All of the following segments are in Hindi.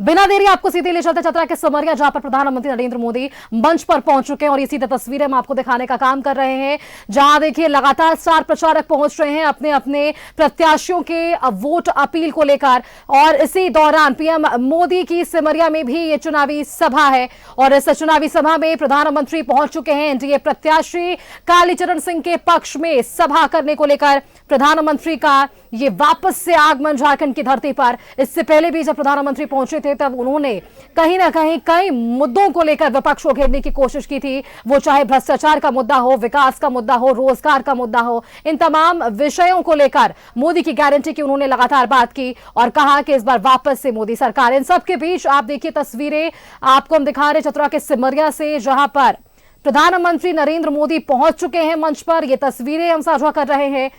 बिना देरी आपको सीधे ले चलते चतरा के समरिया, जहां पर प्रधानमंत्री नरेंद्र मोदी मंच पर पहुंच चुके हैं और ये सीधे तस्वीरें हम आपको दिखाने का काम कर रहे हैं। जहां देखिए लगातार स्टार प्रचारक पहुंच रहे हैं अपने अपने प्रत्याशियों के वोट अपील को लेकर, और इसी दौरान पीएम मोदी की सिमरिया में भी ये चुनावी सभा है और इस चुनावी सभा में प्रधानमंत्री पहुंच चुके हैं। एनडीए प्रत्याशी कालीचरण सिंह के पक्ष में सभा करने को लेकर प्रधानमंत्री का ये वापस से आगमन झारखंड की धरती पर। इससे पहले भी जब प्रधानमंत्री पहुंचे थे तब उन्होंने कहीं ना कहीं कई मुद्दों को लेकर विपक्ष को घेरने की कोशिश की थी, वो चाहे भ्रष्टाचार का मुद्दा हो, विकास का मुद्दा हो, रोजगार का मुद्दा हो। इन तमाम विषयों को लेकर मोदी की गारंटी की उन्होंने लगातार बात की और कहा कि इस बार वापस से मोदी सरकार। इन सबके बीच आप देखिए तस्वीरें आपको हम दिखा रहे चतरा के सिमरिया से, जहां पर प्रधानमंत्री नरेंद्र मोदी पहुंच चुके हैं मंच पर। ये तस्वीरें हम साझा कर रहे हैं।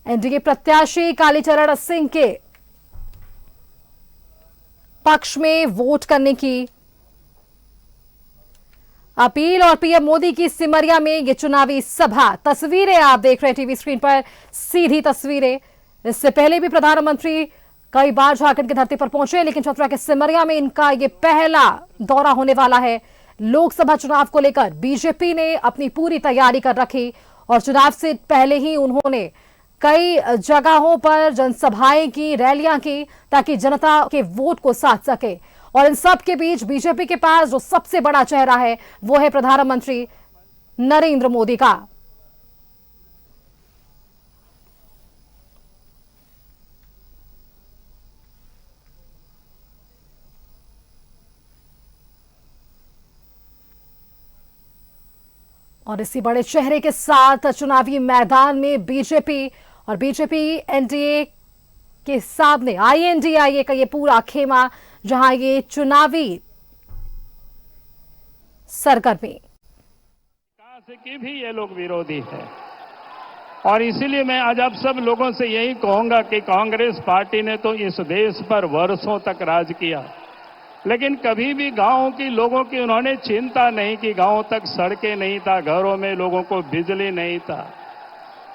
एनडीए प्रत्याशी कालीचरण सिंह के पक्ष में वोट करने की अपील और पीएम मोदी की सिमरिया में ये चुनावी सभा। तस्वीरें आप देख रहे हैं टीवी स्क्रीन पर, सीधी तस्वीरें। इससे पहले भी प्रधानमंत्री कई बार झारखंड की धरती पर पहुंचे, लेकिन चतरा के सिमरिया में इनका ये पहला दौरा होने वाला है। लोकसभा चुनाव को लेकर बीजेपी ने अपनी पूरी तैयारी कर रखी और चुनाव से पहले ही उन्होंने कई जगहों पर जनसभाएं की, रैलियां की, ताकि जनता के वोट को साध सके। और इन सब के बीच बीजेपी के पास जो सबसे बड़ा चेहरा है वो है प्रधानमंत्री नरेंद्र मोदी का। और इसी बड़े चेहरे के साथ चुनावी मैदान में बीजेपी और बीजेपी एनडीए के सामने आईएनडीआईए का ये पूरा खेमा, जहां ये चुनावी सरगर्मी विकास की भी ये लोग विरोधी है। और इसीलिए मैं आज आप सब लोगों से यही कहूंगा कि कांग्रेस पार्टी ने तो इस देश पर वर्षों तक राज किया, लेकिन कभी भी गांवों की लोगों की उन्होंने चिंता नहीं की। गांवों तक सड़कें नहीं था, घरों में लोगों को बिजली नहीं था,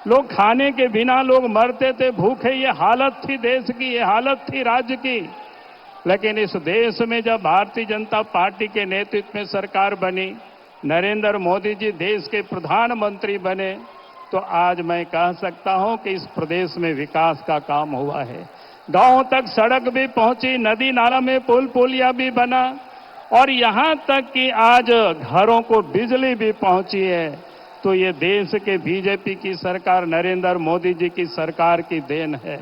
लोग खाने के बिना लोग मरते थे भूखे। ये हालत थी देश की, ये हालत थी राज्य की। लेकिन इस देश में जब भारतीय जनता पार्टी के नेतृत्व में सरकार बनी, नरेंद्र मोदी जी देश के प्रधानमंत्री बने, तो आज मैं कह सकता हूं कि इस प्रदेश में विकास का काम हुआ है। गांवों तक सड़क भी पहुंची, नदी नाला में पुल पुलिया भी बना, और यहां तक कि आज घरों को बिजली भी पहुंची है। तो ये देश के बीजेपी की सरकार, नरेंद्र मोदी जी की सरकार की देन है।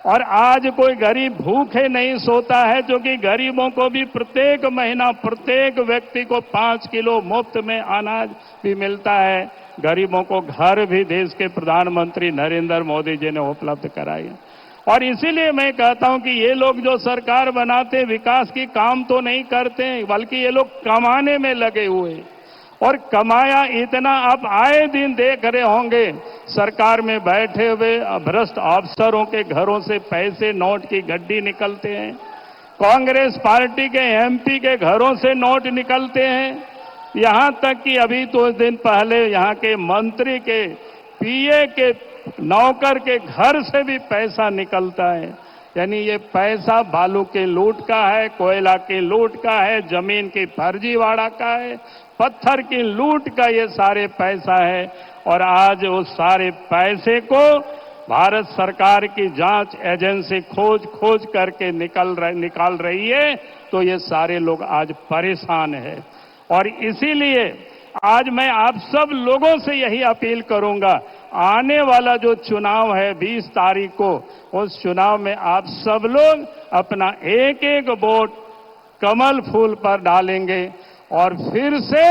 और आज कोई गरीब भूखे नहीं सोता है, जो कि गरीबों को भी प्रत्येक महीना प्रत्येक व्यक्ति को 5 किलो मुफ्त में अनाज भी मिलता है। गरीबों को घर भी देश के प्रधानमंत्री नरेंद्र मोदी जी ने उपलब्ध कराई। और इसीलिए मैं कहता हूं कि ये लोग जो सरकार बनाते विकास की काम तो नहीं करते, बल्कि ये लोग कमाने में लगे हुए। और कमाया इतना आप आए दिन देख रहे होंगे, सरकार में बैठे हुए भ्रष्ट अफसरों के घरों से पैसे नोट की गड्डी निकलते हैं, कांग्रेस पार्टी के एमपी के घरों से नोट निकलते हैं, यहां तक कि अभी तो दिन पहले यहां के मंत्री के पीए के नौकर के घर से भी पैसा निकलता है। यानी ये पैसा बालू के लूट का है, कोयला की लूट का है, जमीन की फर्जीवाड़ा का है, पत्थर की लूट का ये सारे पैसा है। और आज उस सारे पैसे को भारत सरकार की जांच एजेंसी खोज करके निकाल रही है। तो ये सारे लोग आज परेशान है। और इसीलिए आज मैं आप सब लोगों से यही अपील करूंगा, आने वाला जो चुनाव है 20 तारीख को, उस चुनाव में आप सब लोग अपना एक एक वोट कमल फूल पर डालेंगे और फिर से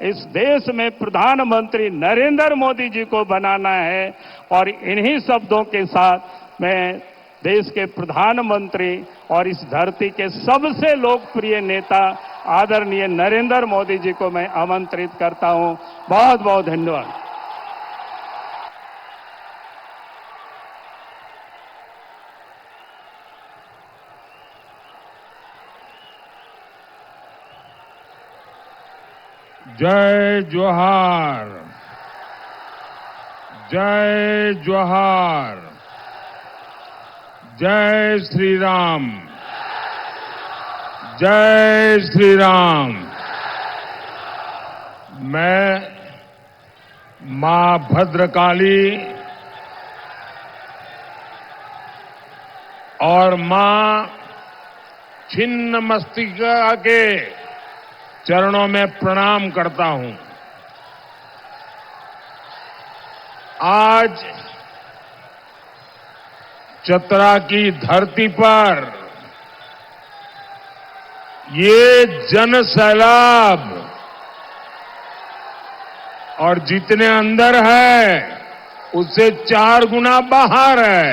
इस देश में प्रधानमंत्री नरेंद्र मोदी जी को बनाना है। और इन्हीं शब्दों के साथ मैं देश के प्रधानमंत्री और इस धरती के सबसे लोकप्रिय नेता आदरणीय नरेंद्र मोदी जी को मैं आमंत्रित करता हूं। बहुत बहुत धन्यवाद। जय जोहार, जय जोहार, जय श्री राम। जय श्री राम। मैं मां भद्रकाली और मां छिन्नमस्तिका के चरणों में प्रणाम करता हूं। आज चतरा की धरती पर ये जन सैलाब और जितने अंदर है उससे 4 गुना बाहर है।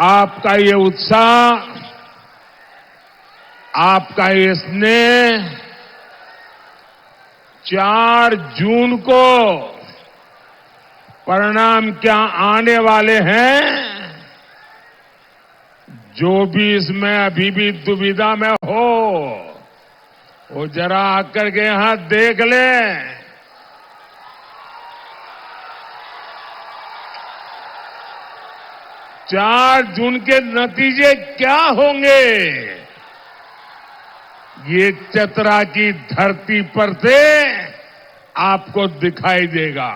आपका ये उत्साह, आपका ये स्नेह 4 जून को परिणाम क्या आने वाले हैं, जो भी इसमें अभी भी दुविधा में हो वो जरा आकर के यहां देख ले। 4 जून के नतीजे क्या होंगे ये चतरा की धरती पर से आपको दिखाई देगा।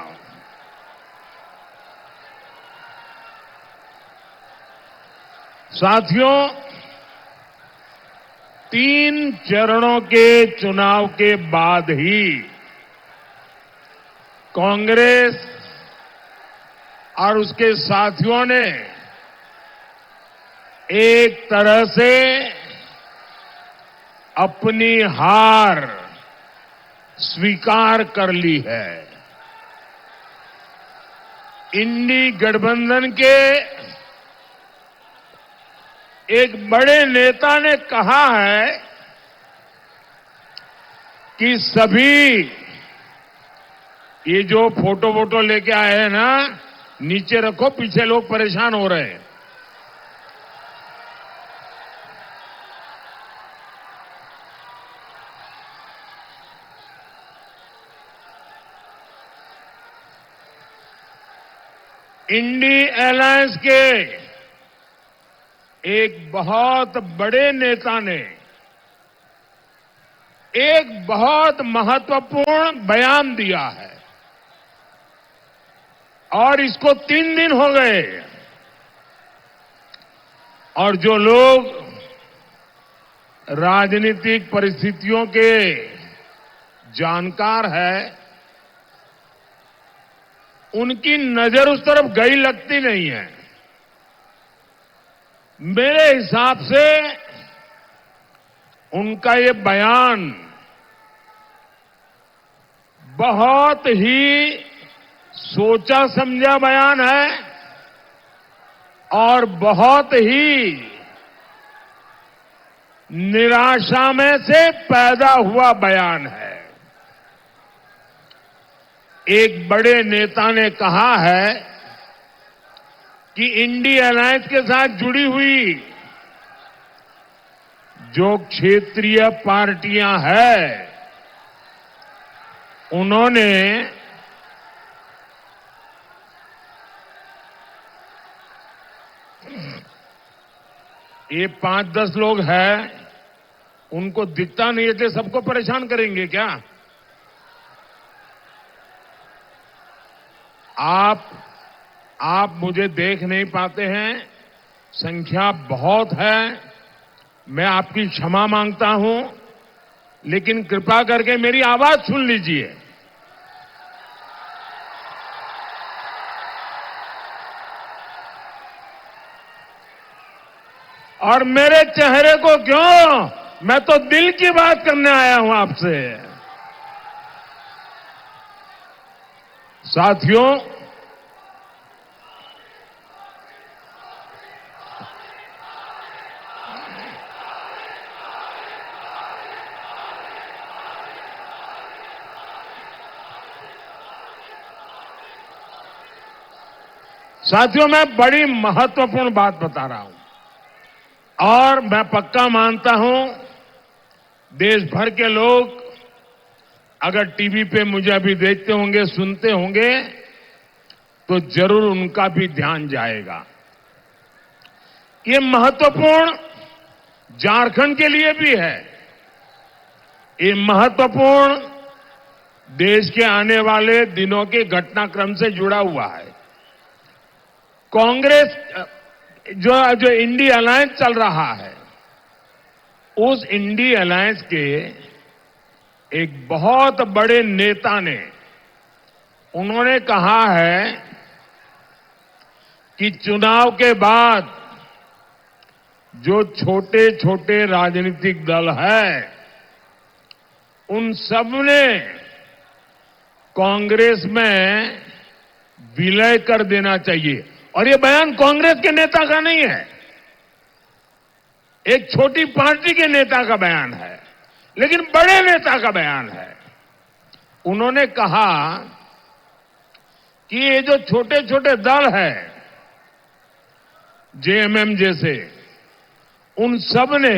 साथियों, 3 चरणों के चुनाव के बाद ही कांग्रेस और उसके साथियों ने एक तरह से अपनी हार स्वीकार कर ली है। इंडी गठबंधन के एक बड़े नेता ने कहा है कि सभी ये जो फोटो लेके आए हैं ना, नीचे रखो, पीछे लोग परेशान हो रहे हैं। इंडी अलायंस के एक बहुत बड़े नेता ने एक बहुत महत्वपूर्ण बयान दिया है और इसको 3 दिन हो गए। और जो लोग राजनीतिक परिस्थितियों के जानकार है, उनकी नजर उस तरफ गई लगती नहीं है। मेरे हिसाब से उनका ये बयान बहुत ही सोचा समझा बयान है और बहुत ही निराशा में से पैदा हुआ बयान है। एक बड़े नेता ने कहा है कि इंडी अलायंस के साथ जुड़ी हुई जो क्षेत्रीय पार्टियां हैं, उन्होंने ये 5-10 लोग हैं, उनको दिखता नहीं है कि सबको परेशान करेंगे क्या? आप मुझे देख नहीं पाते हैं, संख्या बहुत है, मैं आपकी क्षमा मांगता हूं, लेकिन कृपा करके मेरी आवाज सुन लीजिए। और मेरे चेहरे को क्यों, मैं तो दिल की बात करने आया हूं आपसे। साथियों, मैं बड़ी महत्वपूर्ण बात बता रहा हूं और मैं पक्का मानता हूं देश भर के लोग अगर टीवी पे मुझे अभी देखते होंगे, सुनते होंगे, तो जरूर उनका भी ध्यान जाएगा। ये महत्वपूर्ण झारखंड के लिए भी है। ये महत्वपूर्ण देश के आने वाले दिनों के घटनाक्रम से जुड़ा हुआ है। कांग्रेस जो इंडी अलायंस चल रहा है, उस इंडी अलायंस के एक बहुत बड़े नेता ने उन्होंने कहा है कि चुनाव के बाद जो छोटे छोटे राजनीतिक दल है, उन सब ने कांग्रेस में विलय कर देना चाहिए। और ये बयान कांग्रेस के नेता का नहीं है, एक छोटी पार्टी के नेता का बयान है, लेकिन बड़े नेता का बयान है। उन्होंने कहा कि ये जो छोटे छोटे दल है, जेएमएम जैसे, उन सब ने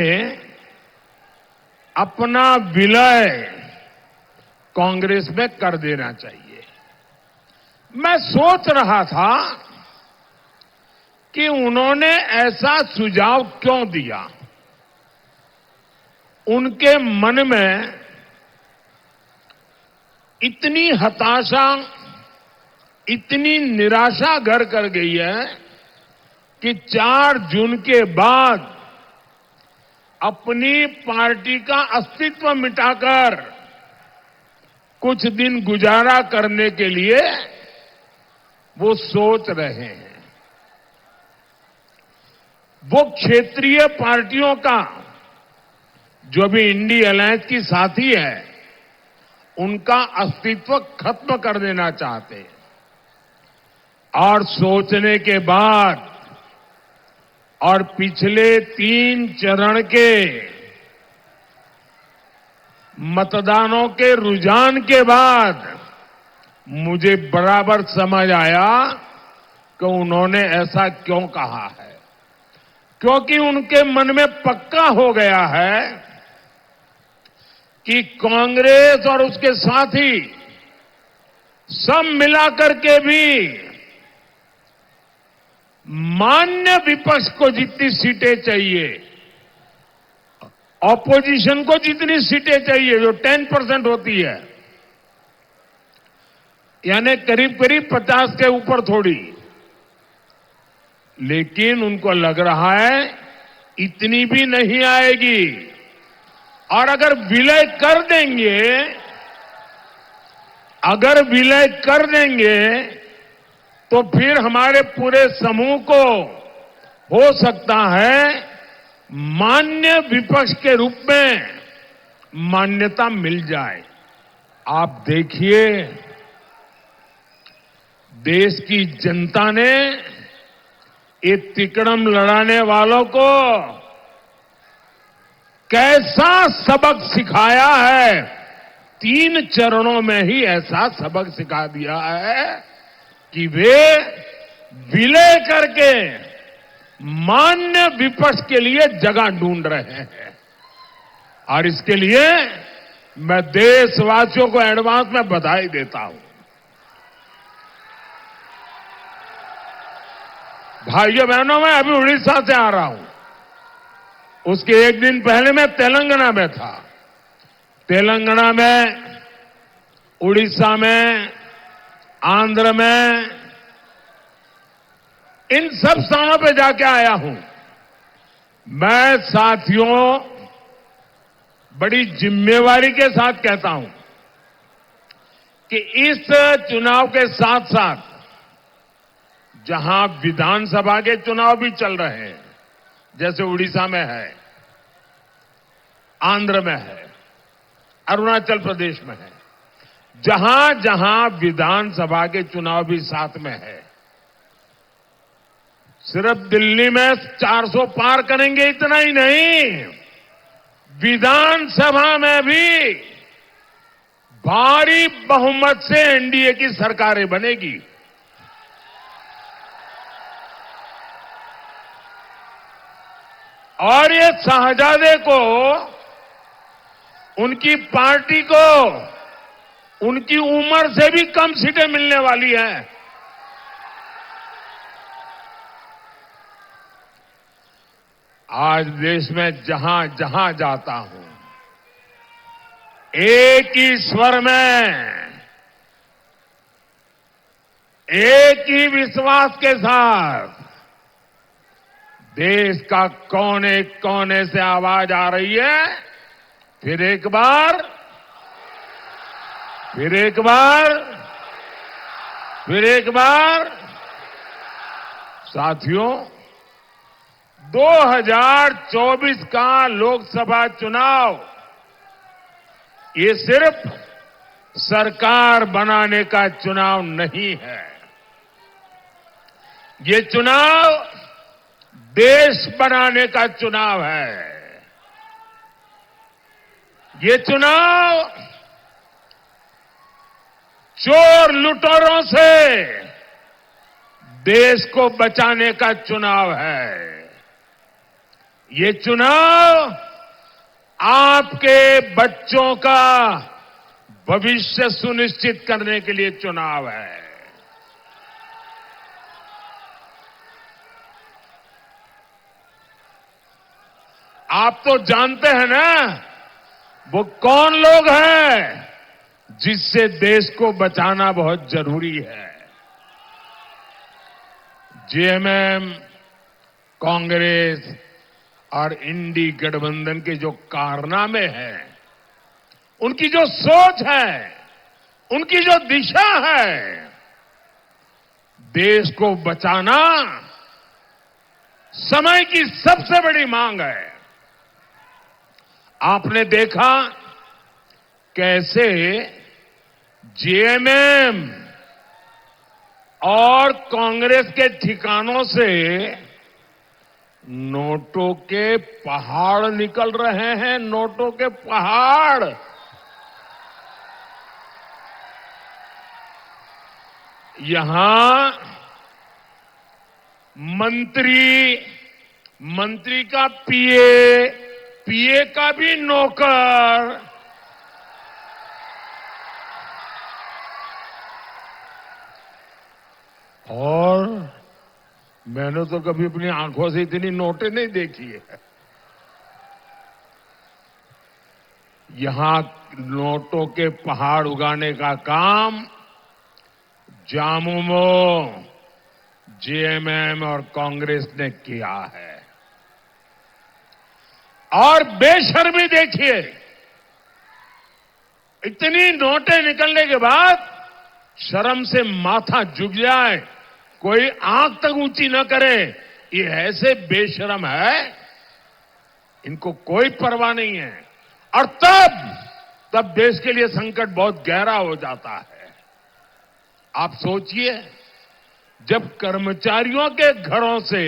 अपना विलय कांग्रेस में कर देना चाहिए। मैं सोच रहा था कि उन्होंने ऐसा सुझाव क्यों दिया। उनके मन में इतनी हताशा, इतनी निराशा घर कर गई है कि 4 जून के बाद अपनी पार्टी का अस्तित्व मिटाकर कुछ दिन गुजारा करने के लिए वो सोच रहे हैं। वो क्षेत्रीय पार्टियों का जो भी इंडी अलायंस की साथी है, उनका अस्तित्व खत्म कर देना चाहते हैं। और सोचने के बाद और पिछले 3 चरण के मतदानों के रुझान के बाद मुझे बराबर समझ आया कि उन्होंने ऐसा क्यों कहा है। क्योंकि उनके मन में पक्का हो गया है कि कांग्रेस और उसके साथी सब मिलाकर के भी मान्य विपक्ष को जितनी सीटें चाहिए, ऑपोजिशन को जितनी सीटें चाहिए, जो 10% होती है, यानी करीब करीब 50 के ऊपर थोड़ी, लेकिन उनको लग रहा है इतनी भी नहीं आएगी। और अगर विलय कर देंगे तो फिर हमारे पूरे समूह को हो सकता है मान्य विपक्ष के रूप में मान्यता मिल जाए। आप देखिए, देश की जनता ने ये तिकड़म लड़ाने वालों को कैसा सबक सिखाया है। 3 चरणों में ही ऐसा सबक सिखा दिया है कि वे विलय करके मान्य विपक्ष के लिए जगह ढूंढ रहे हैं। और इसके लिए मैं देशवासियों को एडवांस में बधाई देता हूं। भाइयों बहनों, मैं अभी उड़ीसा से आ रहा हूं। उसके एक दिन पहले मैं तेलंगाना में था। तेलंगाना में, उड़ीसा में, आंध्र में, इन सब स्थानों पे जाके आया हूं। मैं साथियों बड़ी जिम्मेवारी के साथ कहता हूं कि इस चुनाव के साथ साथ जहां विधानसभा के चुनाव भी चल रहे हैं, जैसे उड़ीसा में है, आंध्र में है, अरुणाचल प्रदेश में है, जहां जहां विधानसभा के चुनाव भी साथ में है, सिर्फ दिल्ली में 400 पार करेंगे इतना ही नहीं, विधानसभा में भी भारी बहुमत से एनडीए की सरकारें बनेगी। और ये शहजादे को, उनकी पार्टी को, उनकी उम्र से भी कम सीटें मिलने वाली हैं। आज देश में जहां जहां जाता हूं, एक ही स्वर में, एक ही विश्वास के साथ देश का कोने कोने से आवाज आ रही है। फिर एक बार, फिर एक बार, फिर एक बार। साथियों, 2024 का लोकसभा चुनाव ये सिर्फ सरकार बनाने का चुनाव नहीं है। ये चुनाव देश बनाने का चुनाव है। ये चुनाव चोर लुटेरों से देश को बचाने का चुनाव है। ये चुनाव आपके बच्चों का भविष्य सुनिश्चित करने के लिए चुनाव है। आप तो जानते हैं ना वो कौन लोग हैं जिससे देश को बचाना बहुत जरूरी है। जेएमएम, कांग्रेस और इंडी गठबंधन के जो कारनामे हैं, उनकी जो सोच है, उनकी जो दिशा है, देश को बचाना समय की सबसे बड़ी मांग है। आपने देखा कैसे जेएमएम और कांग्रेस के ठिकानों से नोटों के पहाड़ निकल रहे हैं, नोटों के पहाड़। यहां मंत्री का पीए का भी नौकर, और मैंने तो कभी अपनी आंखों से इतनी नोटें नहीं देखी है। यहां नोटों के पहाड़ उगाने का काम जामुमो, जेएमएम और कांग्रेस ने किया है। और बेशर्मी देखिए, इतनी नोटें निकलने के बाद शर्म से माथा झुक जाए, कोई आंख तक ऊंची न करे, ये ऐसे बेशर्म है, इनको कोई परवाह नहीं है। और तब देश के लिए संकट बहुत गहरा हो जाता है। आप सोचिए, जब कर्मचारियों के घरों से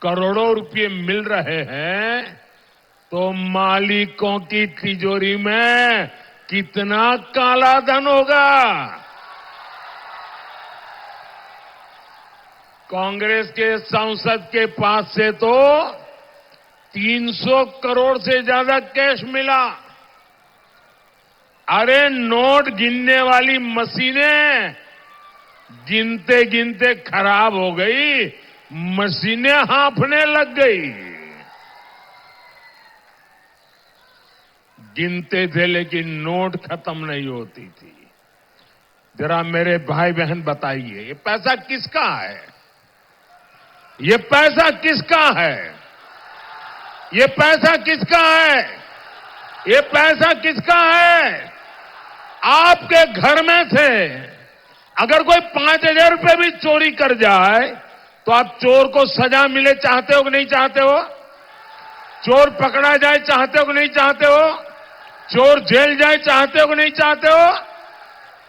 करोड़ों रुपए मिल रहे हैं, तो मालिकों की तिजोरी में कितना काला धन होगा। कांग्रेस के सांसद के पास से तो 300 करोड़ से ज्यादा कैश मिला। अरे नोट गिनने वाली मशीनें गिनते गिनते खराब हो गई, मशीनें हांफने लग गई। गिनते थे लेकिन नोट खत्म नहीं होती थी। जरा मेरे भाई बहन बताइए, ये पैसा किसका है? ये पैसा किसका है? ये पैसा किसका है? ये पैसा किसका है? आपके घर में से अगर कोई 5,000 रुपए भी चोरी कर जाए तो आप चोर को सजा मिले चाहते हो कि नहीं चाहते हो? चोर पकड़ा जाए चाहते हो कि नहीं चाहते हो? चोर जेल जाए चाहते हो कि नहीं चाहते हो?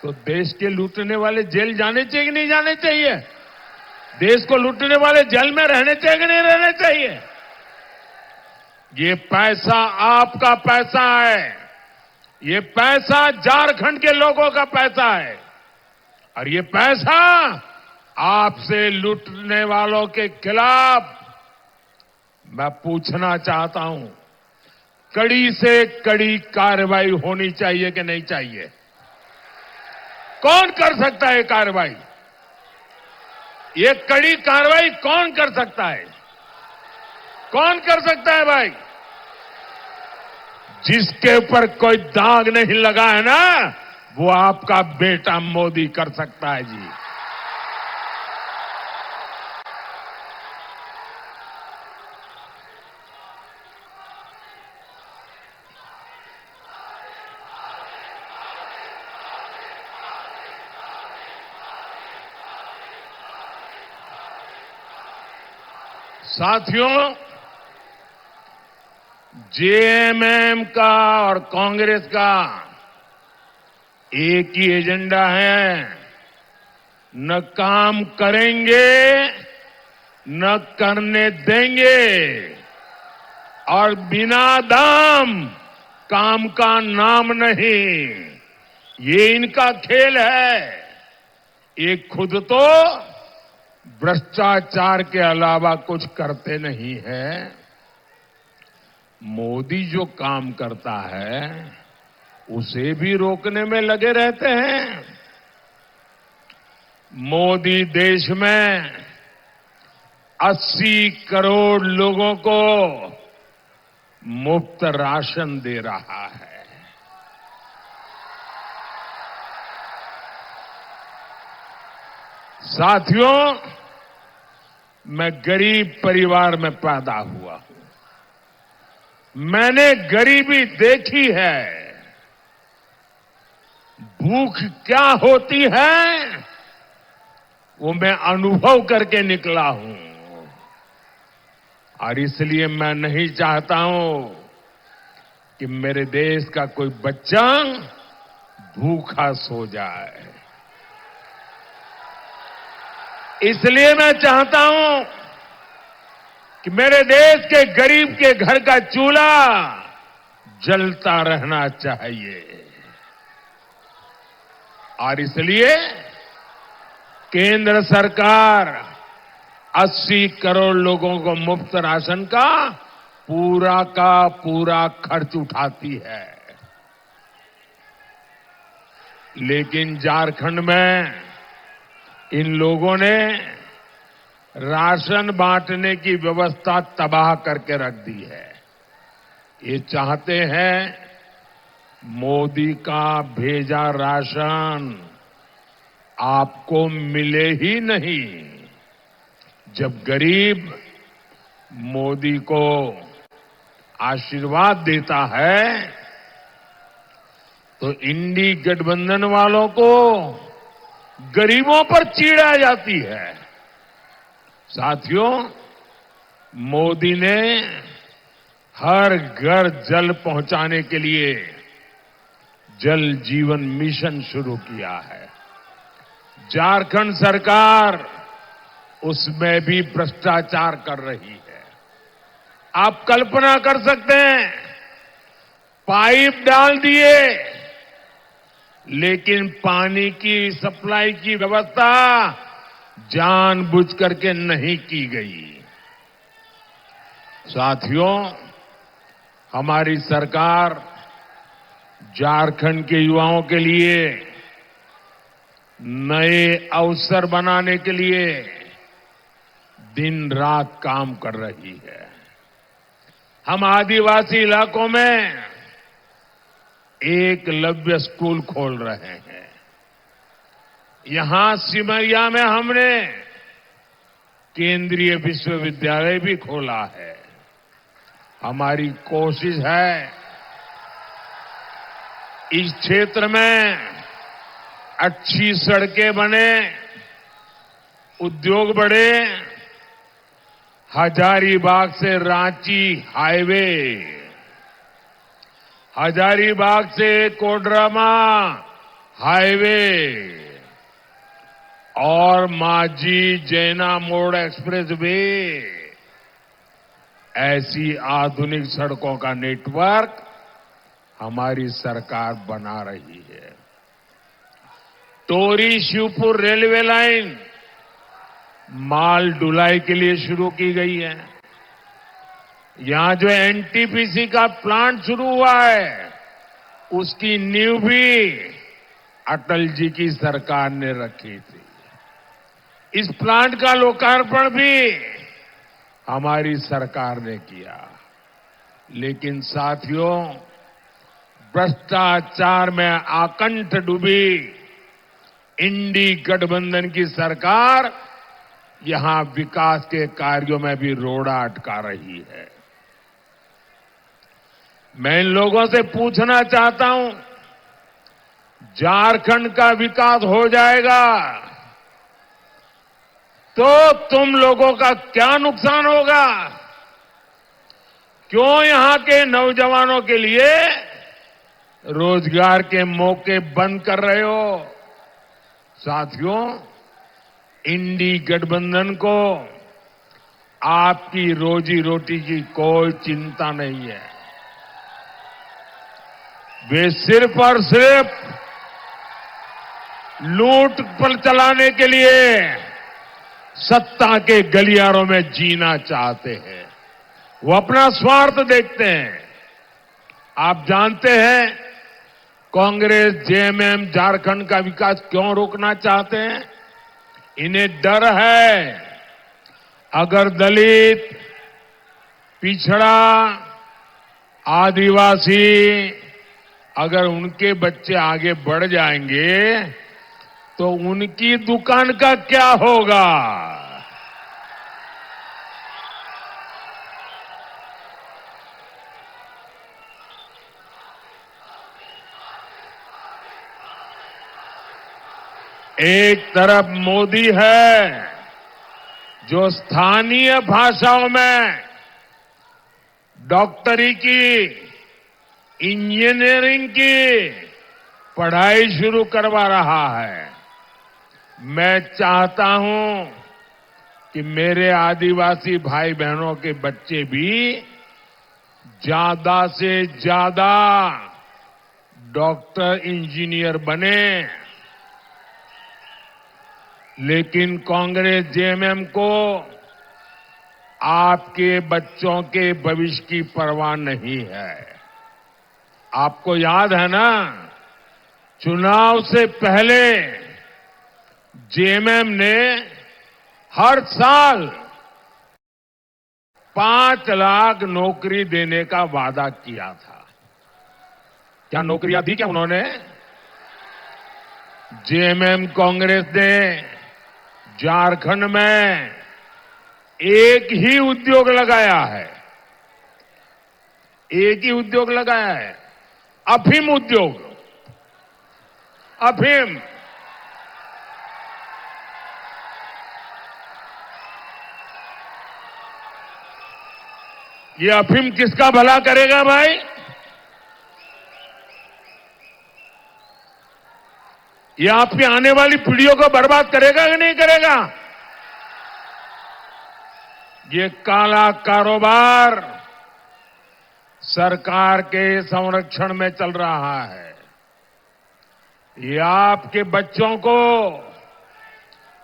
तो देश के लूटने वाले जेल जाने चाहिए कि नहीं जाने चाहिए? देश को लूटने वाले जेल में रहने चाहिए कि नहीं रहने चाहिए? ये पैसा आपका पैसा है। ये पैसा झारखंड के लोगों का पैसा है। और ये पैसा आपसे लूटने वालों के खिलाफ मैं पूछना चाहता हूं, कड़ी से कड़ी कार्रवाई होनी चाहिए कि नहीं चाहिए? कौन कर सकता है कार्रवाई? ये कड़ी कार्रवाई कौन कर सकता है? कौन कर सकता है भाई? जिसके ऊपर कोई दाग नहीं लगा है ना, वो आपका बेटा मोदी कर सकता है जी। साथियों, जेएमएम का और कांग्रेस का एक ही एजेंडा है, न काम करेंगे न करने देंगे, और बिना दाम काम का नाम नहीं। ये इनका खेल है। ये खुद तो भ्रष्टाचार के अलावा कुछ करते नहीं है। मोदी जो काम करता है उसे भी रोकने में लगे रहते हैं। मोदी देश में 80 करोड़ लोगों को मुफ्त राशन दे रहा है। साथियों, मैं गरीब परिवार में पैदा हुआ हूं। मैंने गरीबी देखी है। भूख क्या होती है वो मैं अनुभव करके निकला हूं, और इसलिए मैं नहीं चाहता हूं कि मेरे देश का कोई बच्चा भूखा सो जाए। इसलिए मैं चाहता हूं कि मेरे देश के गरीब के घर का चूल्हा जलता रहना चाहिए, और इसलिए केंद्र सरकार 80 करोड़ लोगों को मुफ्त राशन का पूरा खर्च उठाती है। लेकिन झारखंड में इन लोगों ने राशन बांटने की व्यवस्था तबाह करके रख दी है। ये चाहते हैं मोदी का भेजा राशन आपको मिले ही नहीं। जब गरीब मोदी को आशीर्वाद देता है तो इंडी गठबंधन वालों को गरीबों पर चिढ़ आ जाती है। साथियों, मोदी ने हर घर जल पहुंचाने के लिए जल जीवन मिशन शुरू किया है। झारखंड सरकार उसमें भी भ्रष्टाचार कर रही है। आप कल्पना कर सकते हैं, पाइप डाल दिए लेकिन पानी की सप्लाई की व्यवस्था जानबूझ करके नहीं की गई। साथियों, हमारी सरकार झारखंड के युवाओं के लिए नए अवसर बनाने के लिए दिन रात काम कर रही है। हम आदिवासी इलाकों में एकलव्य स्कूल खोल रहे हैं। यहां सिमरिया में हमने केंद्रीय विश्वविद्यालय भी खोला है। हमारी कोशिश है इस क्षेत्र में अच्छी सड़कें बने, उद्योग बढ़े। हजारीबाग से रांची हाईवे, हजारीबाग से कोडरमा हाईवे और माझी जैना मोड़ एक्सप्रेस वे, ऐसी आधुनिक सड़कों का नेटवर्क हमारी सरकार बना रही है। टोरी शिवपुर रेलवे लाइन माल ढुलाई के लिए शुरू की गई है। यहां जो एनटीपीसी का प्लांट शुरू हुआ है उसकी नींव भी अटल जी की सरकार ने रखी थी। इस प्लांट का लोकार्पण भी हमारी सरकार ने किया। लेकिन साथियों, भ्रष्टाचार में आकंठ डूबी इंडी गठबंधन की सरकार यहां विकास के कार्यों में भी रोड़ा अटका रही है। मैं इन लोगों से पूछना चाहता हूं, झारखंड का विकास हो जाएगा तो तुम लोगों का क्या नुकसान होगा? क्यों यहां के नौजवानों के लिए रोजगार के मौके बंद कर रहे हो? साथियों, इंडी गठबंधन को आपकी रोजी रोटी की कोई चिंता नहीं है। वे सिर्फ और सिर्फ लूट पर चलाने के लिए सत्ता के गलियारों में जीना चाहते हैं। वो अपना स्वार्थ देखते हैं। आप जानते हैं कांग्रेस, जेएमएम झारखंड का विकास क्यों रोकना चाहते हैं? इन्हें डर है, अगर दलित, पिछड़ा, आदिवासी अगर उनके बच्चे आगे बढ़ जाएंगे तो उनकी दुकान का क्या होगा? एक तरफ मोदी है जो स्थानीय भाषाओं में डॉक्टरी की, इंजीनियरिंग की पढ़ाई शुरू करवा रहा है। मैं चाहता हूं कि मेरे आदिवासी भाई बहनों के बच्चे भी ज्यादा से ज्यादा डॉक्टर, इंजीनियर बने। लेकिन कांग्रेस, जेएमएम को आपके बच्चों के भविष्य की परवाह नहीं है। आपको याद है ना, चुनाव से पहले जेएमएम ने हर साल 5 लाख नौकरी देने का वादा किया था। क्या नौकरियां दी क्या उन्होंने? जेएमएम कांग्रेस ने झारखंड में एक ही उद्योग लगाया है। एक ही उद्योग लगाया है, अफीम उद्योग। अफीम। ये अफीम किसका भला करेगा भाई? ये आपकी आने वाली पीढ़ियों को बर्बाद करेगा कि नहीं करेगा? ये काला कारोबार सरकार के संरक्षण में चल रहा है। ये आपके बच्चों को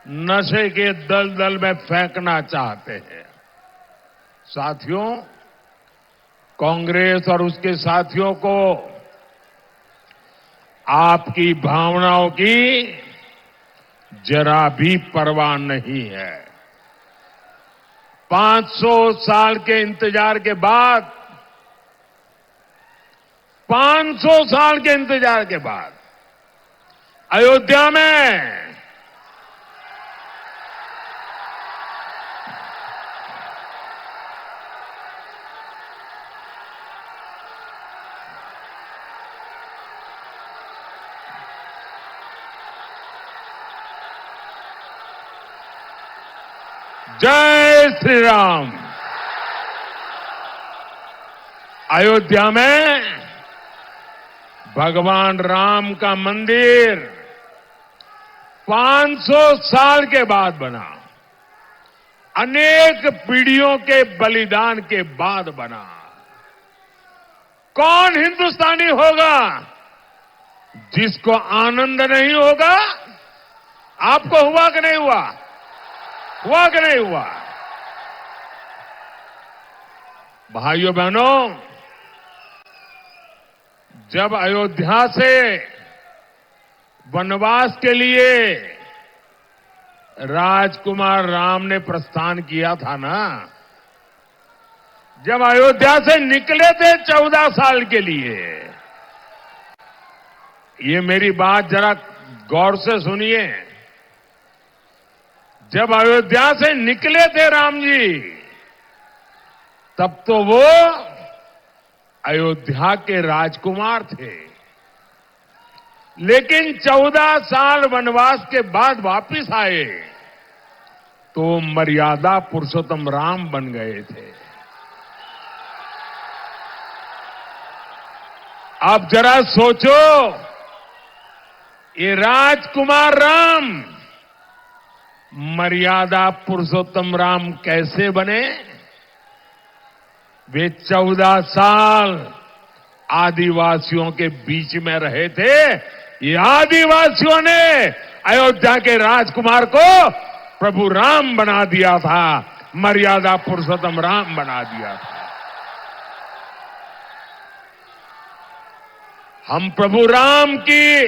नशे के दलदल में फेंकना चाहते हैं। साथियों, कांग्रेस और उसके साथियों को आपकी भावनाओं की जरा भी परवाह नहीं है। 500 साल के इंतजार के बाद 500 साल के इंतजार के बाद अयोध्या में जय श्री राम। अयोध्या में भगवान राम का मंदिर 500 साल के बाद बना, अनेक पीढ़ियों के बलिदान के बाद बना। कौन हिंदुस्तानी होगा जिसको आनंद नहीं होगा? आपको हुआ कि नहीं हुआ? हुआ कि नहीं हुआ? भाइयों बहनों, जब अयोध्या से वनवास के लिए राजकुमार राम ने प्रस्थान किया था ना, जब अयोध्या से निकले थे 14 साल के लिए, ये मेरी बात जरा गौर से सुनिए, जब अयोध्या से निकले थे राम जी, तब तो वो अयोध्या के राजकुमार थे, लेकिन 14 साल वनवास के बाद वापिस आए तो मर्यादा पुरुषोत्तम राम बन गए थे। अब जरा सोचो, ये राजकुमार राम मर्यादा पुरुषोत्तम राम कैसे बने? वे 14 साल आदिवासियों के बीच में रहे थे। ये आदिवासियों ने अयोध्या के राजकुमार को प्रभु राम बना दिया था, मर्यादा पुरुषोत्तम राम बना दिया था। हम प्रभु राम की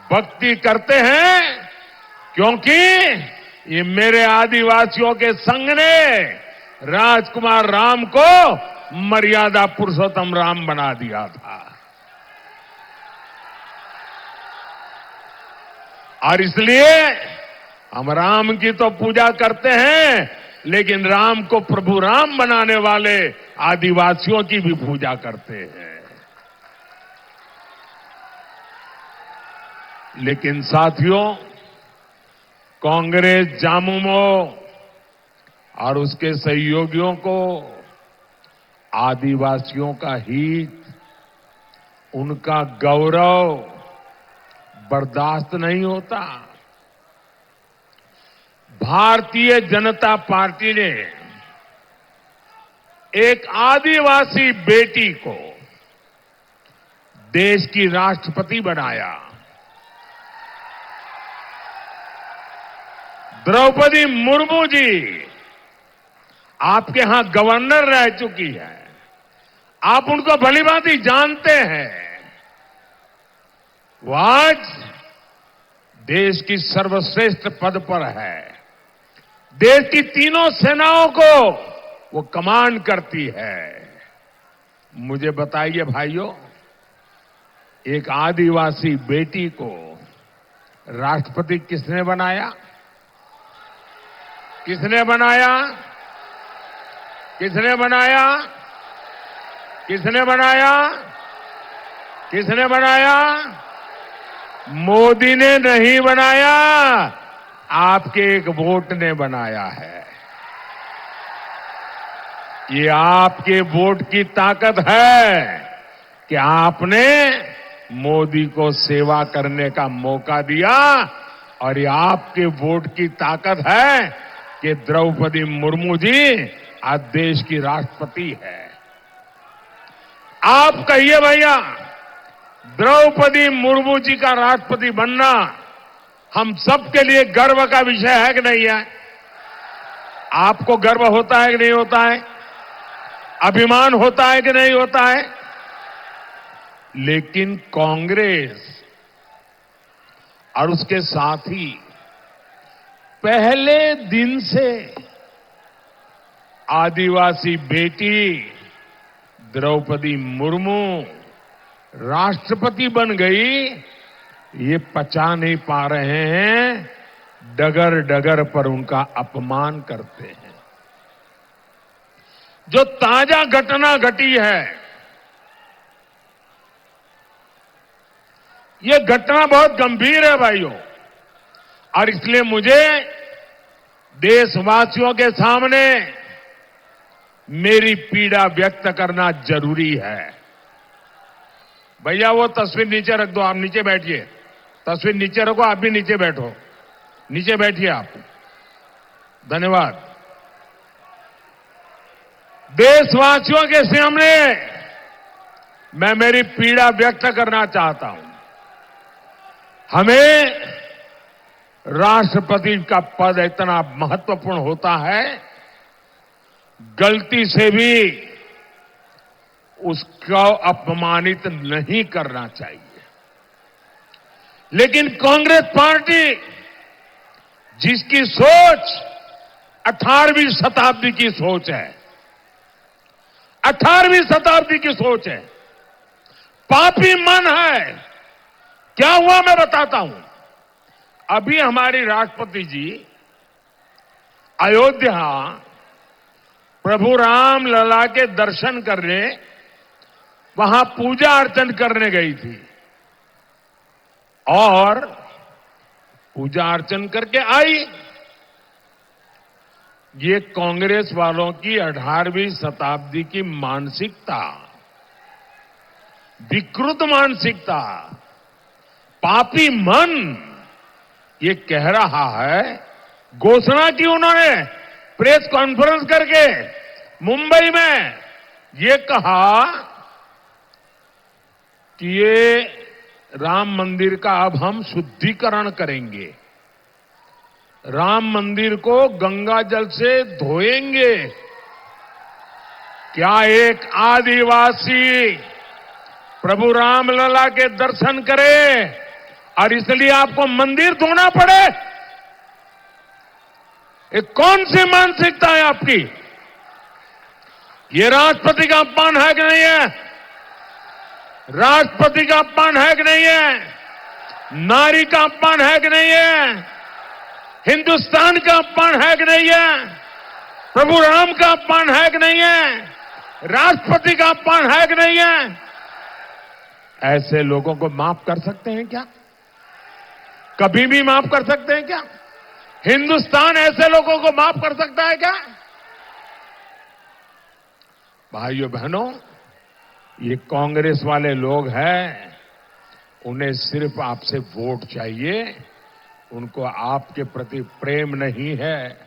भक्ति करते हैं क्योंकि ये मेरे आदिवासियों के संघ ने राजकुमार राम को मर्यादा पुरुषोत्तम राम बना दिया था। और इसलिए हम राम की तो पूजा करते हैं, लेकिन राम को प्रभु राम बनाने वाले आदिवासियों की भी पूजा करते हैं। लेकिन साथियों, कांग्रेस जामुमो और उसके सहयोगियों को आदिवासियों का हित, उनका गौरव बर्दाश्त नहीं होता। भारतीय जनता पार्टी ने एक आदिवासी बेटी को देश की राष्ट्रपति बनाया। द्रौपदी मुर्मू जी आपके यहां गवर्नर रह चुकी है, आप उनको भलीभांति जानते हैं। वो आज देश की सर्वश्रेष्ठ पद पर है, देश की तीनों सेनाओं को वो कमांड करती है। मुझे बताइए भाइयों, एक आदिवासी बेटी को राष्ट्रपति किसने बनाया? किसने बनाया? किसने बनाया? किसने बनाया? किसने बनाया? मोदी ने नहीं बनाया, आपके एक वोट ने बनाया है। ये आपके वोट की ताकत है कि आपने मोदी को सेवा करने का मौका दिया, और ये आपके वोट की ताकत है कि द्रौपदी मुर्मू जी आज देश की राष्ट्रपति है। आप कहिए भैया, द्रौपदी मुर्मू जी का राष्ट्रपति बनना हम सबके लिए गर्व का विषय है कि नहीं है? आपको गर्व होता है कि नहीं होता है? अभिमान होता है कि नहीं होता है? लेकिन कांग्रेस और उसके साथी पहले दिन से आदिवासी बेटी द्रौपदी मुर्मू राष्ट्रपति बन गई, ये पचा नहीं पा रहे हैं, डगर डगर पर उनका अपमान करते हैं। जो ताजा घटना घटी है, ये घटना बहुत गंभीर है भाइयों, और इसलिए मुझे देशवासियों के सामने मेरी पीड़ा व्यक्त करना जरूरी है। भैया वो तस्वीर नीचे रख दो, आप नीचे बैठिए। तस्वीर नीचे रखो, आप भी नीचे बैठो, नीचे बैठिए आप। धन्यवाद। देशवासियों के सामने मैं मेरी पीड़ा व्यक्त करना चाहता हूं। हमें राष्ट्रपति का पद इतना महत्वपूर्ण होता है, गलती से भी उसको अपमानित नहीं करना चाहिए। लेकिन कांग्रेस पार्टी, जिसकी सोच 18वीं शताब्दी की सोच है, 18वीं शताब्दी की सोच है, पापी मन है। क्या हुआ मैं बताता हूं। अभी हमारी राष्ट्रपति जी अयोध्या प्रभु राम लला के दर्शन करने, वहां पूजा अर्चन करने गई थी और पूजा अर्चन करके आई। ये कांग्रेस वालों की 18वीं शताब्दी की मानसिकता, विकृत मानसिकता, पापी मन, ये कह रहा है। घोषणा की उन्होंने प्रेस कॉन्फ्रेंस करके मुंबई में, ये कहा कि ये राम मंदिर का अब हम शुद्धिकरण करेंगे, राम मंदिर को गंगा जल से धोएंगे। क्या एक आदिवासी प्रभु रामलला के दर्शन करे और इसलिए आपको मंदिर धोना पड़े? ये कौन सी मानसिकता है आपकी? ये राष्ट्रपति का अपमान है कि नहीं है? राष्ट्रपति का अपमान है कि नहीं है? नारी का अपमान है कि नहीं है? हिंदुस्तान का अपमान है कि नहीं है? प्रभु राम का अपमान है कि नहीं है? राष्ट्रपति का अपमान है कि नहीं है? ऐसे लोगों को माफ कर सकते हैं क्या? कभी भी माफ कर सकते हैं क्या? हिंदुस्तान ऐसे लोगों को माफ कर सकता है क्या? भाइयों बहनों, ये कांग्रेस वाले लोग हैं, उन्हें सिर्फ आपसे वोट चाहिए, उनको आपके प्रति प्रेम नहीं है,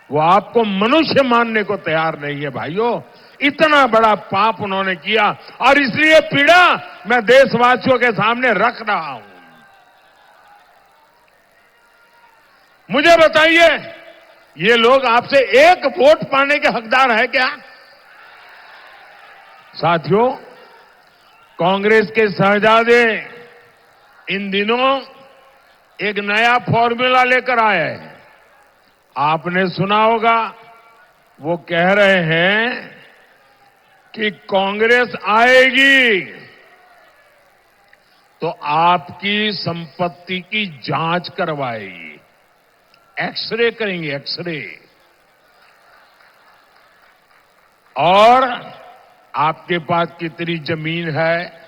वो आपको मनुष्य मानने को तैयार नहीं है। भाइयों, इतना बड़ा पाप उन्होंने किया और इसलिए पीड़ा मैं देशवासियों के सामने रख रहा हूं। मुझे बताइए, ये लोग आपसे एक वोट पाने के हकदार है क्या? साथियों, कांग्रेस के शहजादे इन दिनों एक नया फॉर्मूला लेकर आए हैं। आपने सुना होगा, वो कह रहे हैं कि कांग्रेस आएगी तो आपकी संपत्ति की जांच करवाएगी, एक्सरे करेंगे, एक्सरे, और आपके पास कितनी जमीन है,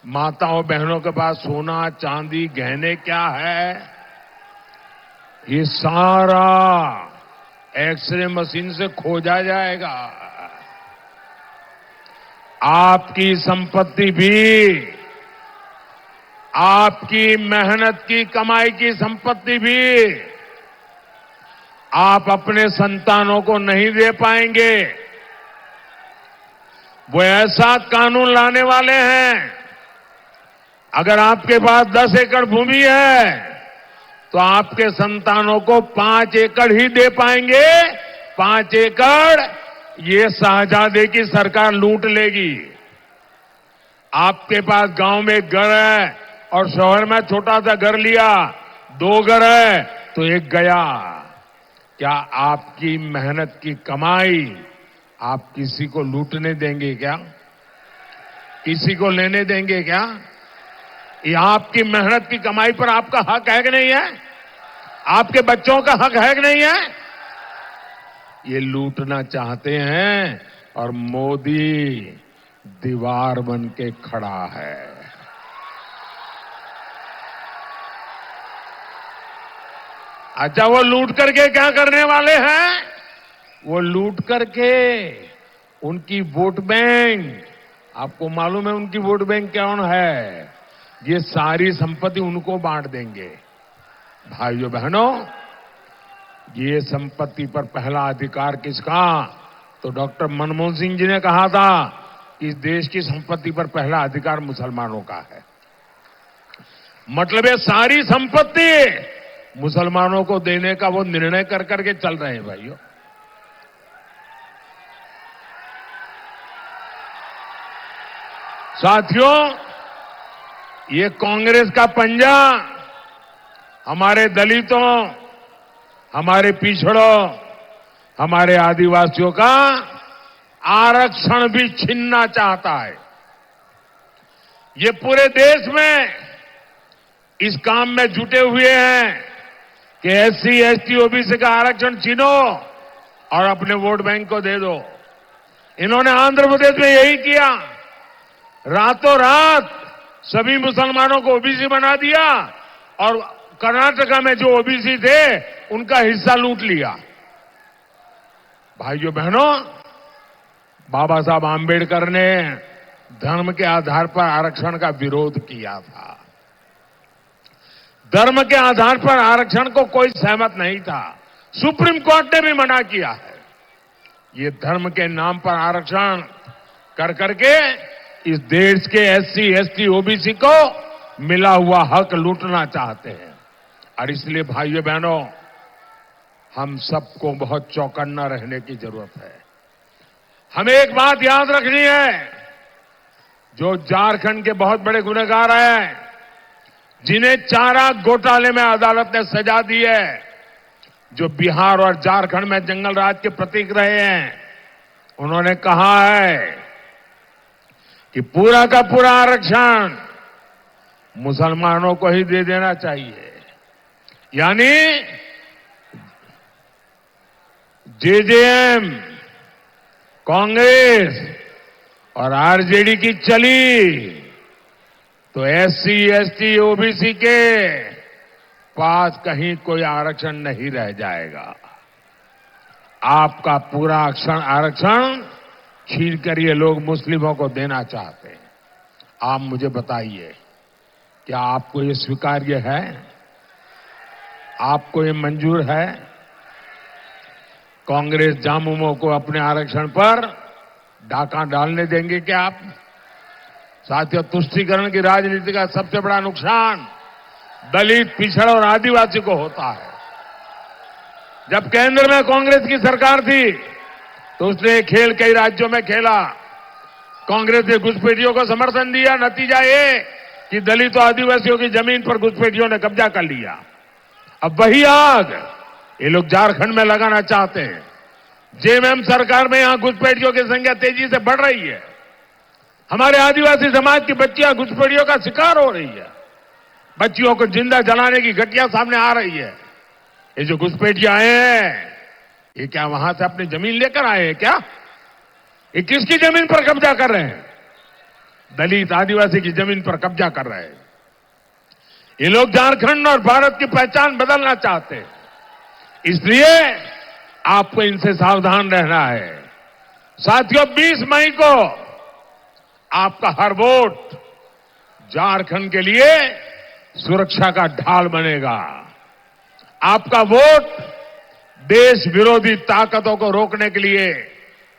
माताओं बहनों के पास सोना चांदी गहने क्या है, ये सारा एक्सरे मशीन से खोजा जाएगा। आपकी संपत्ति भी, आपकी मेहनत की कमाई की संपत्ति भी आप अपने संतानों को नहीं दे पाएंगे। वो ऐसा कानून लाने वाले हैं, अगर आपके पास 10 एकड़ भूमि है तो आपके संतानों को 5 एकड़ ही दे पाएंगे। 5 एकड़ ये शहजादे की सरकार लूट लेगी। आपके पास गांव में एक घर है और शहर में छोटा सा घर लिया, 2 घर है तो एक गया। क्या आपकी मेहनत की कमाई आप किसी को लूटने देंगे क्या? किसी को लेने देंगे क्या? ये आपकी मेहनत की कमाई पर आपका हक है कि नहीं है? आपके बच्चों का हक है कि नहीं है? ये लूटना चाहते हैं और मोदी दीवार बन के खड़ा है। अच्छा, वो लूट करके क्या करने वाले हैं? वो लूट करके उनकी वोट बैंक, आपको मालूम है उनकी वोट बैंक कौन है? ये सारी संपत्ति उनको बांट देंगे। भाइयों बहनों, ये संपत्ति पर पहला अधिकार किसका? तो डॉक्टर मनमोहन सिंह जी ने कहा था कि इस देश की संपत्ति पर पहला अधिकार मुसलमानों का है। मतलब ये सारी संपत्ति मुसलमानों को देने का वो निर्णय कर करके चल रहे हैं। भाइयों, साथियों, ये कांग्रेस का पंजा हमारे दलितों, हमारे पिछड़ों, हमारे आदिवासियों का आरक्षण भी छीनना चाहता है। ये पूरे देश में इस काम में जुटे हुए हैं कि एससी, एसटी, ओबीसी का आरक्षण छीनो और अपने वोट बैंक को दे दो। इन्होंने आंध्र प्रदेश में यही किया। रातों रात सभी मुसलमानों को ओबीसी बना दिया और कर्नाटका में जो ओबीसी थे उनका हिस्सा लूट लिया। भाइयों बहनों, बाबा साहब आंबेडकर ने धर्म के आधार पर आरक्षण का विरोध किया था। धर्म के आधार पर आरक्षण को कोई सहमत नहीं था। सुप्रीम कोर्ट ने भी मना किया है। ये धर्म के नाम पर आरक्षण कर करके इस देश के एससी, एसटी, ओबीसी को मिला हुआ हक लूटना चाहते हैं। और इसलिए भाइयों बहनों, हम सबको बहुत चौकन्ना रहने की जरूरत है। हमें एक बात याद रखनी है, जो झारखंड के बहुत बड़े गुनहगार हैं, जिन्हें चारा घोटाले में अदालत ने सजा दी है, जो बिहार और झारखंड में जंगल राज के प्रतीक रहे हैं, उन्होंने कहा है कि पूरा का पूरा आरक्षण मुसलमानों को ही दे देना चाहिए। यानी जेजेएम, कांग्रेस और आरजेडी की चली तो एससी, एसटी, ओबीसी के पास कहीं कोई आरक्षण नहीं रह जाएगा। आपका पूरा आरक्षण छीन कर ये लोग मुस्लिमों को देना चाहते हैं। आप मुझे बताइए, क्या आपको ये स्वीकार्य है? आपको ये मंजूर है? कांग्रेस जामुमों को अपने आरक्षण पर डाका डालने देंगे क्या आप? साथियों, तुष्टीकरण की राजनीति का सबसे बड़ा नुकसान दलित, पिछड़ और आदिवासी को होता है। जब केंद्र में कांग्रेस की सरकार थी तो उसने खेल कई राज्यों में खेला। कांग्रेस ने घुसपैठियों को समर्थन दिया। नतीजा ये कि दलित और आदिवासियों की जमीन पर घुसपैठियों ने कब्जा कर लिया। अब वही आग ये लोग झारखंड में लगाना चाहते हैं। जेएमएम सरकार में यहां घुसपैठियों की संख्या तेजी से बढ़ रही है। हमारे आदिवासी समाज की बच्चियां घुसपैठियों का शिकार हो रही है। बच्चियों को जिंदा जलाने की घटना सामने आ रही है। ये जो घुसपैठियां आए हैं, ये क्या वहां से अपनी जमीन लेकर आए हैं क्या? ये किसकी जमीन पर कब्जा कर रहे हैं? दलित, आदिवासी की जमीन पर कब्जा कर रहे हैं। ये लोग झारखंड और भारत की पहचान बदलना चाहते हैं। इसलिए आपको इनसे सावधान रहना है। साथियों, 20 मई को आपका हर वोट झारखंड के लिए सुरक्षा का ढाल बनेगा। आपका वोट देश विरोधी ताकतों को रोकने के लिए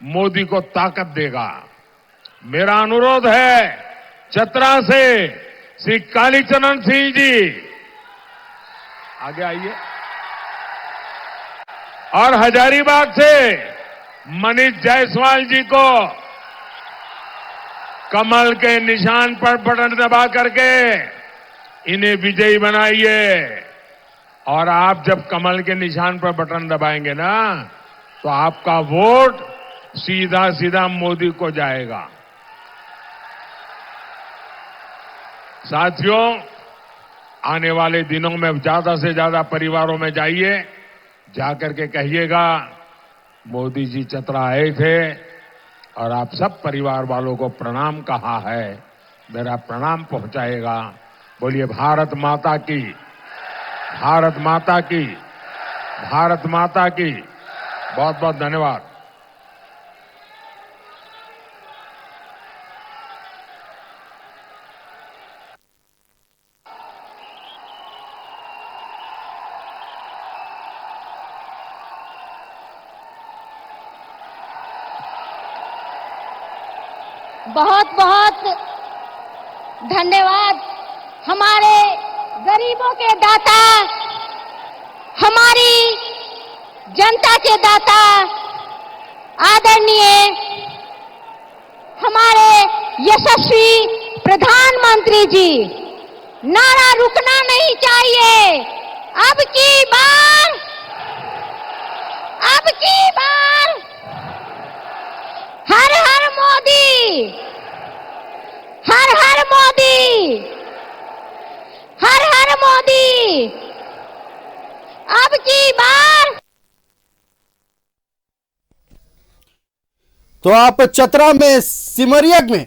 मोदी को ताकत देगा। मेरा अनुरोध है, चतरा से श्री कालीचरण सिंह जी आगे आइए, और हजारीबाग से मनीष जायसवाल जी को कमल के निशान पर बटन दबा करके इन्हें विजयी बनाइए। और आप जब कमल के निशान पर बटन दबाएंगे ना, तो आपका वोट सीधा सीधा मोदी को जाएगा। साथियों, आने वाले दिनों में ज्यादा से ज्यादा परिवारों में जाइए, जाकर के कहिएगा मोदी जी चतरा आए थे और आप सब परिवार वालों को प्रणाम कहा है, मेरा प्रणाम पहुंचाएगा। बोलिए भारत माता की, भारत माता की, भारत माता की। बहुत बहुत धन्यवाद। बहुत बहुत धन्यवाद हमारे गरीबों के दाता, हमारी जनता के दाता, आदरणीय हमारे यशस्वी प्रधानमंत्री जी। नारा रुकना नहीं चाहिए। अब की बार हर हर मोदी, हर हर मोदी। अब की बार तो आप चतरा में सिमरिया में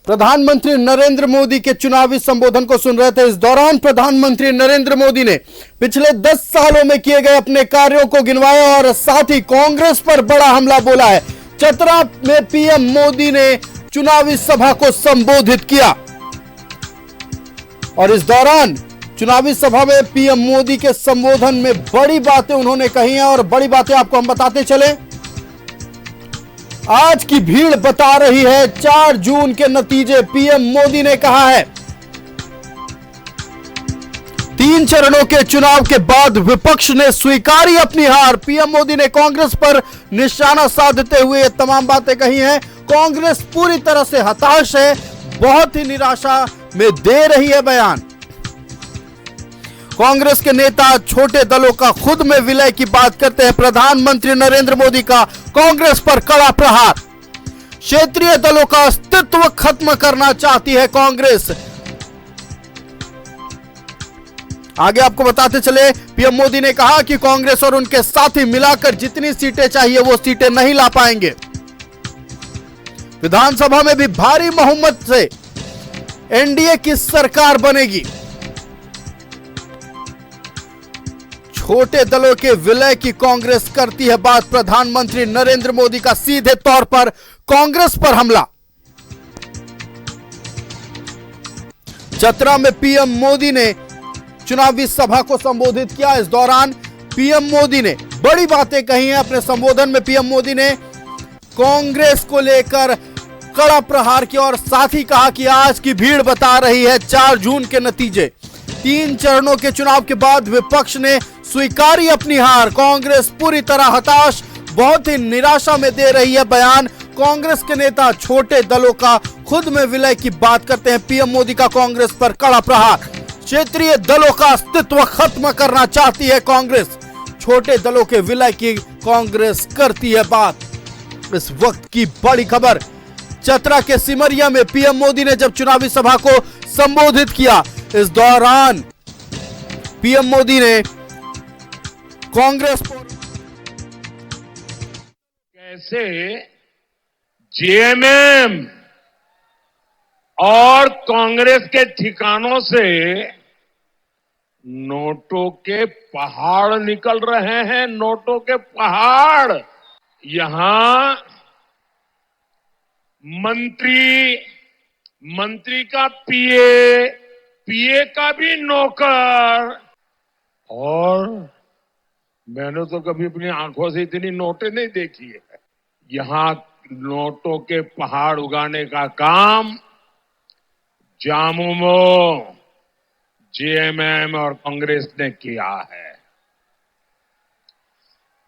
प्रधानमंत्री नरेंद्र मोदी के चुनावी संबोधन को सुन रहे थे। इस दौरान प्रधानमंत्री नरेंद्र मोदी ने पिछले 10 सालों में किए गए अपने कार्यों को गिनवाया और साथ ही कांग्रेस पर बड़ा हमला बोला है। चतरा में पीएम मोदी ने चुनावी सभा को संबोधित किया और इस दौरान चुनावी सभा में पीएम मोदी के संबोधन में बड़ी बातें उन्होंने कही हैं और बड़ी बातें आपको हम बताते चले। आज की भीड़ बता रही है 4 जून के नतीजे। पीएम मोदी ने कहा है 3 चरणों के चुनाव के बाद विपक्ष ने स्वीकारी अपनी हार। पीएम मोदी ने कांग्रेस पर निशाना साधते हुए ये तमाम बातें कही हैं। कांग्रेस पूरी तरह से हताश है, बहुत ही निराशा में दे रही है बयान। कांग्रेस के नेता छोटे दलों का खुद में विलय की बात करते हैं। प्रधानमंत्री नरेंद्र मोदी का कांग्रेस पर कड़ा प्रहार। क्षेत्रीय दलों का अस्तित्व खत्म करना चाहती है कांग्रेस। आगे आपको बताते चले, पीएम मोदी ने कहा कि कांग्रेस और उनके साथी मिलाकर जितनी सीटें चाहिए वो सीटें नहीं ला पाएंगे। विधानसभा में भी भारी बहुमत से एनडीए की सरकार बनेगी। छोटे दलों के विलय की कांग्रेस करती है बात। प्रधानमंत्री नरेंद्र मोदी का सीधे तौर पर कांग्रेस पर हमला। चतरा में पीएम मोदी ने चुनावी सभा को संबोधित किया। इस दौरान पीएम मोदी ने बड़ी बातें कही हैं। अपने संबोधन में पीएम मोदी ने कांग्रेस को लेकर कड़ा प्रहार किया और साथ ही कहा कि आज की भीड़ बता रही है 4 जून के नतीजे। 3 चरणों के चुनाव के बाद विपक्ष ने स्वीकारी अपनी हार। कांग्रेस पूरी तरह हताश, बहुत ही निराशा में दे रही है बयान। कांग्रेस के नेता छोटे दलों का खुद में विलय की बात करते हैं। पीएम मोदी का कांग्रेस पर कड़ा प्रहार। क्षेत्रीय दलों का अस्तित्व खत्म करना चाहती है कांग्रेस। छोटे दलों के विलय की कांग्रेस करती है बात। इस वक्त की बड़ी खबर, चतरा के सिमरिया में पीएम मोदी ने जब चुनावी सभा को संबोधित किया, इस दौरान पीएम मोदी ने कांग्रेस पर कैसे जेएमएम और कांग्रेस के ठिकानों से नोटों के पहाड़ निकल रहे हैं। नोटों के पहाड़। यहां मंत्री का पीए का भी नौकर। और मैंने तो कभी अपनी आंखों से इतनी नोटें नहीं देखी है। यहां नोटों के पहाड़ उगाने का काम जामुमो, जेएमएम और कांग्रेस ने किया है।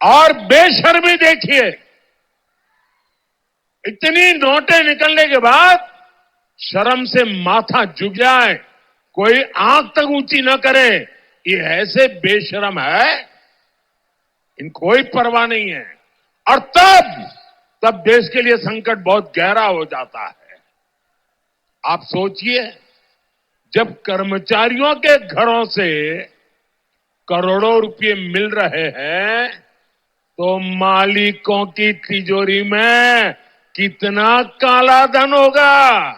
और बेशर्मी देखिए, इतनी नोटें निकलने के बाद शर्म से माथा झुक जाए, कोई आंख तक ऊंची न करे। ये ऐसे बेशर्म है, इनको कोई परवाह नहीं है। और तब देश के लिए संकट बहुत गहरा हो जाता है। आप सोचिए, जब कर्मचारियों के घरों से करोड़ों रुपए मिल रहे हैं तो मालिकों की तिजोरी में कितना काला धन होगा।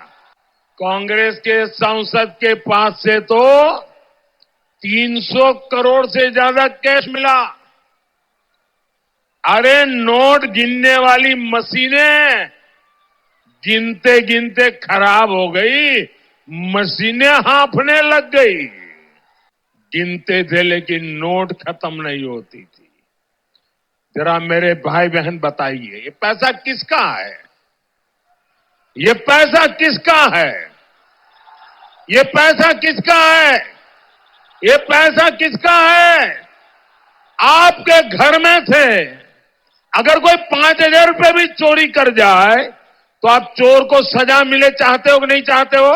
कांग्रेस के सांसद के पास से तो 300 करोड़ से ज्यादा कैश मिला। अरे नोट गिनने वाली मशीनें गिनते गिनते खराब हो गई, मशीनें हांफने लग गई। गिनते थे लेकिन नोट खत्म नहीं होती थी। जरा मेरे भाई बहन बताइए, ये पैसा किसका है? ये पैसा किसका है? ये पैसा किसका है? ये पैसा किसका है? आपके घर में थे। अगर कोई 5,000 रुपए भी चोरी कर जाए तो आप चोर को सजा मिले चाहते हो कि नहीं चाहते हो?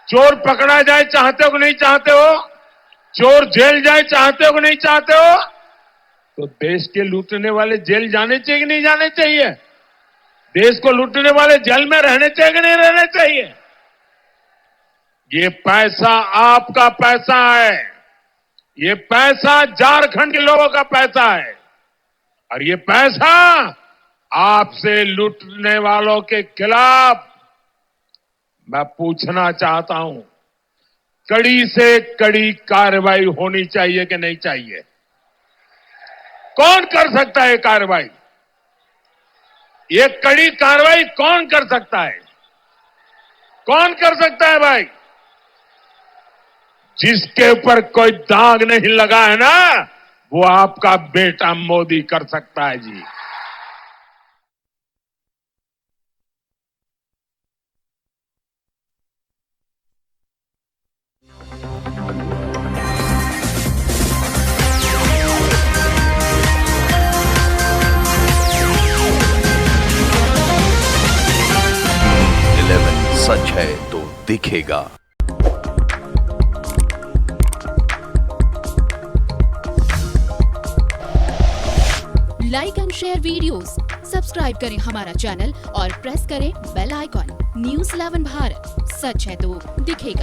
चोर पकड़ा जाए चाहते हो कि नहीं चाहते हो? चोर जेल जाए चाहते हो कि नहीं चाहते हो? तो देश के लूटने वाले जेल जाने चाहिए कि नहीं जाने चाहिए? देश को लूटने वाले जेल में रहने चाहिए कि नहीं रहने चाहिए? ये पैसा आपका पैसा है, ये पैसा झारखंड के लोगों का पैसा है और ये पैसा आपसे लूटने वालों के खिलाफ मैं पूछना चाहता हूं, कड़ी से कड़ी कार्रवाई होनी चाहिए कि नहीं चाहिए? कौन कर सकता है कार्रवाई? ये कड़ी कार्रवाई कौन कर सकता है? कौन कर सकता है भाई? जिसके ऊपर कोई दाग नहीं लगा है ना, वो आपका बेटा मोदी कर सकता है जी। सच है तो दिखेगा। Like and share videos, subscribe करें हमारा चैनल और प्रेस करें बेल आइकॉन। न्यूज़ 11 भारत, सच है तो दिखेगा।